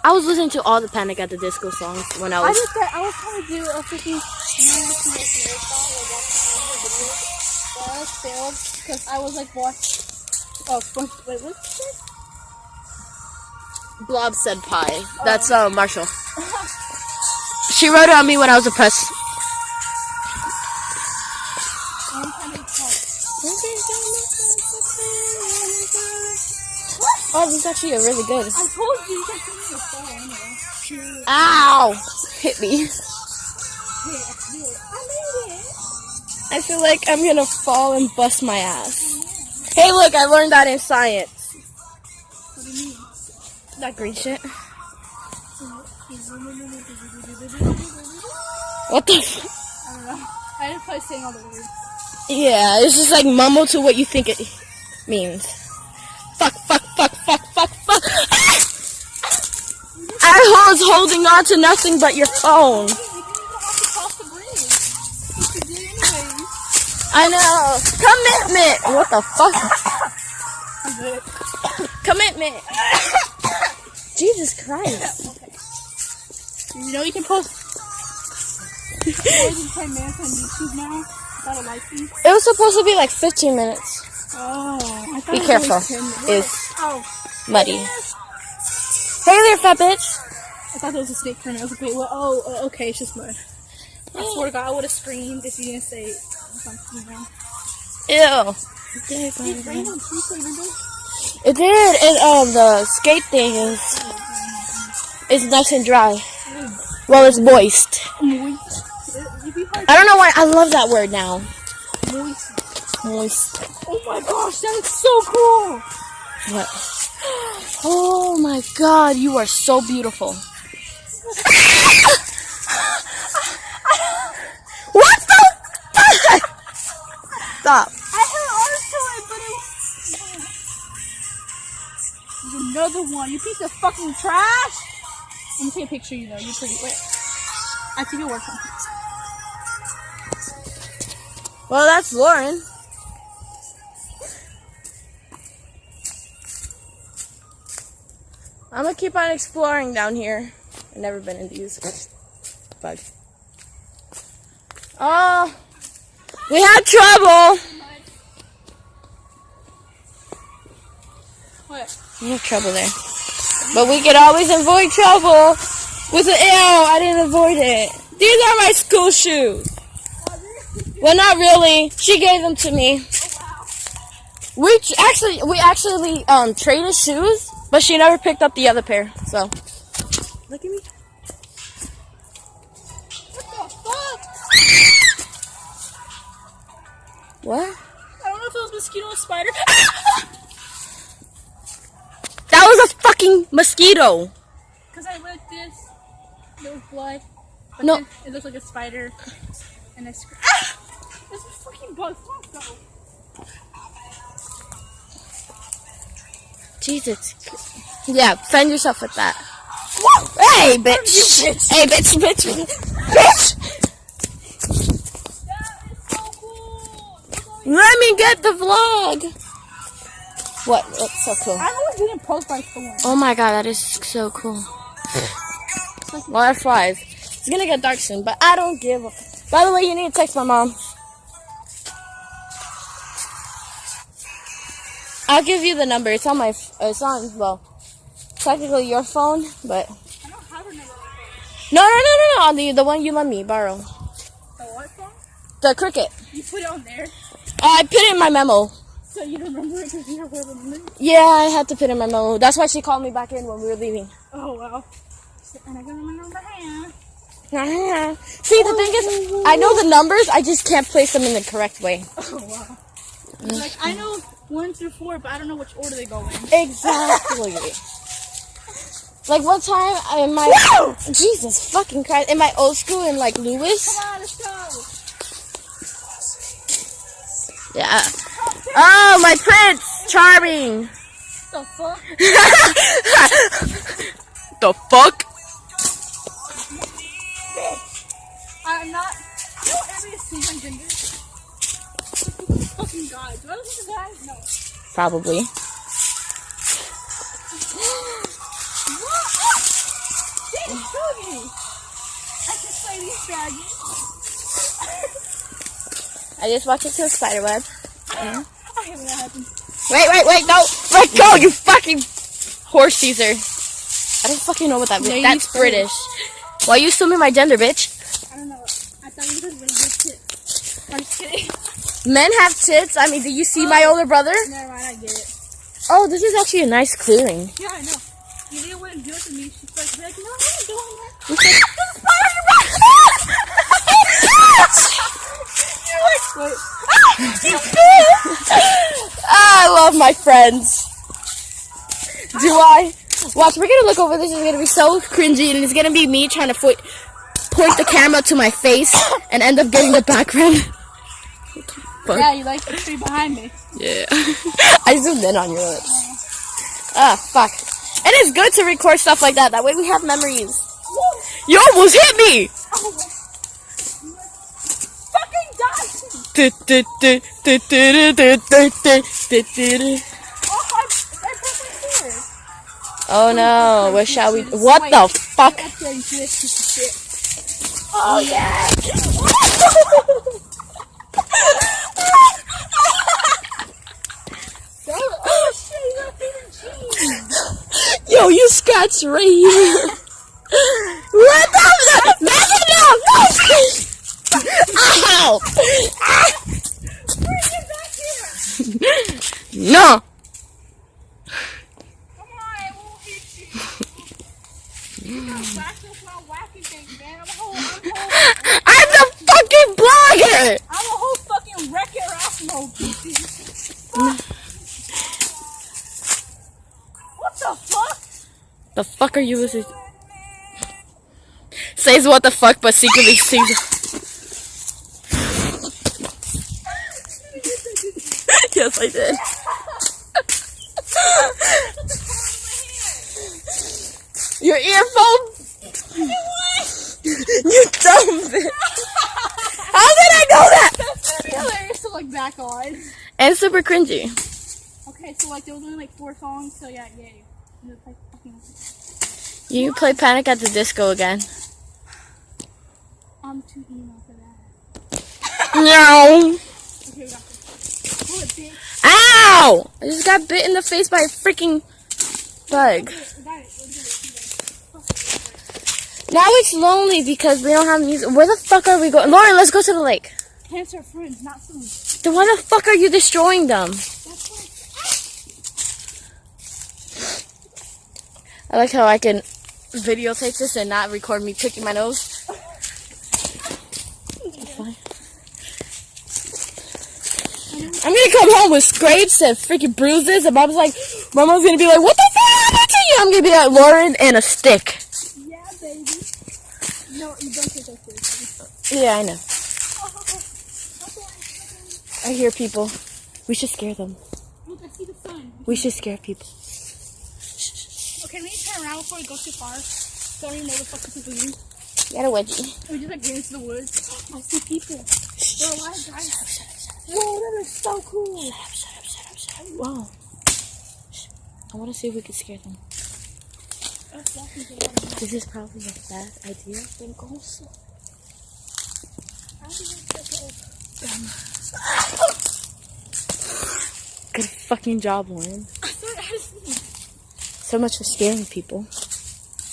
I was listening to all the Panic at the Disco songs when I was. I was trying to do a freaking marathon, but I failed because I was like watching. Oh, wait, what's this? Blob said pie. That's Marshall. She wrote it on me when I was depressed. Oh, this is actually really good. I told you can put me in the phone anyway. Ow! Hit me. Hey, I made it. I feel like I'm gonna fall and bust my ass. Hey, look, I learned that in science. What do you mean? That green shit. What the f- I don't know. I didn't play saying all the words. Yeah, it's just like mumble to what you think it means. Fuck. I was holding on to nothing but your phone. You didn't even have to cross the bridge. You did anyways. I know. Commitment. What the fuck? Commitment. Jesus Christ. Okay. You know you can post more than 10 minutes on YouTube now without a license. It was supposed to be like 15 minutes. Oh. I thought Be it was careful. only 10 minutes. It's Oh. muddy. Hey there, fat bitch. I thought that was a snake for a minute. I was like, wait, what? Oh, okay, it's just mud. I swear to God, I would have screamed if you didn't say something wrong. Ew. It rained on Tuesday, remember? It did. And the skate thing is nice and dry. Well, it's moist. Moist. It'd be hard. I don't know why I love that word now. Moist. Moist. Oh my gosh, that is so cool. What? Oh my God, you are so beautiful. What the fuck? Stop. I had arms to it, but it was... There's another one. You piece of fucking trash. Let me take a picture of you, though. You're pretty... Wait. I think it worked on. Well, that's Lauren. I'm gonna keep on exploring down here. I've never been in these. Fuck. Oh, we had trouble. What? We have trouble there. But we could always avoid trouble with an arrow. I didn't avoid it. These are my school shoes. Well, not really. She gave them to me. We actually traded shoes, but she never picked up the other pair. So, look at me. What the fuck? What? I don't know if it was mosquito or spider. That was a fucking mosquito. Because I went this. There was blood. But No. then it looked like a spider. And I screamed. This is fucking bug. Fuck though. Jesus. Yeah, defend yourself with that. Hey, bitch. Hey, bitch. That is so cool. Let me get the vlog. What? That's so cool. I always didn't post my phone. Oh my God, that is so cool. Well, that flies. It's gonna get dark soon, but I don't give a... By the way, you need to text my mom. I'll give you the number. It's on my... It's on, well, technically your phone, but... I don't have her number. No. On the one you let me borrow. The what phone? The Cricket. You put it on there, I put it in my memo. so you remember it because you have her number. Yeah, I had to put it in my memo. That's why she called me back in when we were leaving. Oh wow. And I got my number hand. See, the thing is, I know the numbers, I just can't place them in the correct way. Oh wow. Like I know 1 through 4, but I don't know which order they go in. Exactly. Like one time in my Jesus fucking Christ, in my old school in like Lewis. Come on, let's go. Yeah. Oh, my Prince Charming. The fuck? The fuck? I'm not. You know every single gender. Fucking guys. Do I listen to guys? No. Probably. me. I can play these baggies. I just walked into a spider web. I hate when that happens. Wait, no! Let go, you fucking horse teaser. I don't fucking know what that means. Yeah, That's British. Why are you assuming my gender, bitch? I don't know. I thought you were really good tits. I'm just kidding. Men have tits. I mean, do you see my older brother? Never mind, I get it. Oh, this is actually a nice clearing. Yeah, I know. You didn't want to do it to me. She's like, no, I'm not doing that. Wait. I love my friends. Do I? Watch, we're gonna look over this. It's gonna be so cringy, and it's gonna be me trying to point the camera to my face and end up getting the background. Fuck. Yeah, you like the tree behind me. Yeah. I zoomed in on your lips. Ah, fuck. And it's good to record stuff like that. That way we have memories. You almost hit me! Fucking die! Oh no, what shall we do? What the fuck? Oh yeah! Oh shit, you got favorite cheese! Yo, you scratched right here. What the fuck? No! Ow! Bring it back here! No! Come on, I won't hit you. You gotta whack us while whacking things, man. I'm I'm the fucking blogger! a whole fucking wreck-it rap mode, bitches. What the fuck? The fuck are you listening to? Says what the fuck, but secretly sings. Yes, I did. Your earphone? You dumb bitch. How did I know that? That's gonna be hilarious to look back on. And super cringy. Okay, so like there was only like 4 songs, so yeah, yay. And it's like fucking. You play Panic at the Disco again. I'm too emo for that. No. Okay, we got this. Pull it, bitch. Ow! I just got bit in the face by a freaking bug. We got it. We'll do it. Now it's lonely because we don't have music. Where the fuck are we going? Lauren, let's go to the lake. Plants are friends, not food. Then why the fuck are you destroying them? That's why. I like how I can videotape this and not record me picking my nose. Fine. I'm gonna come home with scrapes and freaking bruises, and mom's gonna be like, what the fuck happened to you? I'm gonna be like, Lauren, and a stick. Yeah, baby. No, you don't take that seriously. Yeah, I know. I hear people. We should scare them. Look, I see the sun. We should scare people. Okay, we need to turn around before we go too far. So you know the fucking people you. Get a wedgie. We just like get into the woods. I see people. There are a lot of guys. Whoa, that is so cool. Shut up. Whoa. I want to see if we can scare them. This is probably a bad idea. Then go slow. Good fucking job, Lauren. So much for scaring people.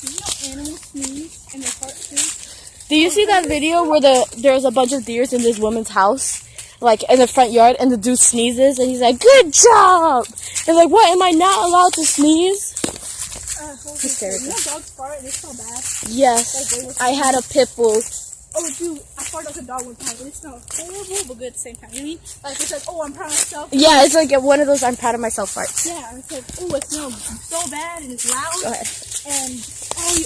You know animals sneeze and their heart sneeze? Do you see that video where there was a bunch of deers in this woman's house? Like, in the front yard, and the dude sneezes, and he's like, good job! And like, what, am I not allowed to sneeze? Hysterical. You know dogs fart and it's so bad? Yes, Like, I had a pit bull. Oh, dude, I farted like a dog one time, and it smelled horrible, but good at the same time. You know what I mean? Like, it's like, oh, I'm proud of myself. Yeah, it's like one of those I'm proud of myself farts. Yeah, it's like, oh, it smells so bad, and it's loud. Go ahead. And, oh, you...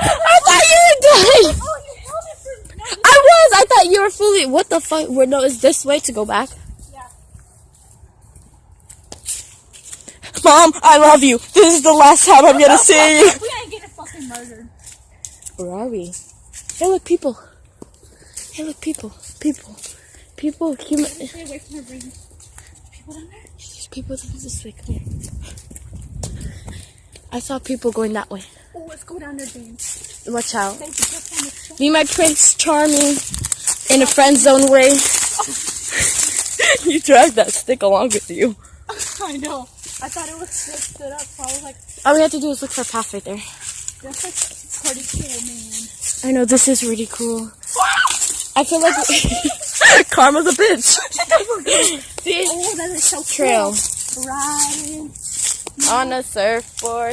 I thought you were dying! Oh, you held it for... No, I thought you were fully... What the fuck? No, it's this way to go back. yeah. Mom, I love you. This is the last time I'm gonna see you. We ain't getting fucking murdered. Where are we? Hey, look, people. Hey, look, people. People. Human. Stay away from her breathing. People down there? There's people this way. Come here. I saw people going that way. Oh, let's go down there, James. Watch out. Thank you, just on the shore. Be my Prince Charming in a friend zone way. You dragged that stick along with you. I know. I thought it was stood up, so I was like, All we have to do is look for a path right there. that's like pretty cool, man. I know, this is really cool. I feel like Karma's a bitch. See? Oh, that is so Trail. cool. Riding. On a surfboard.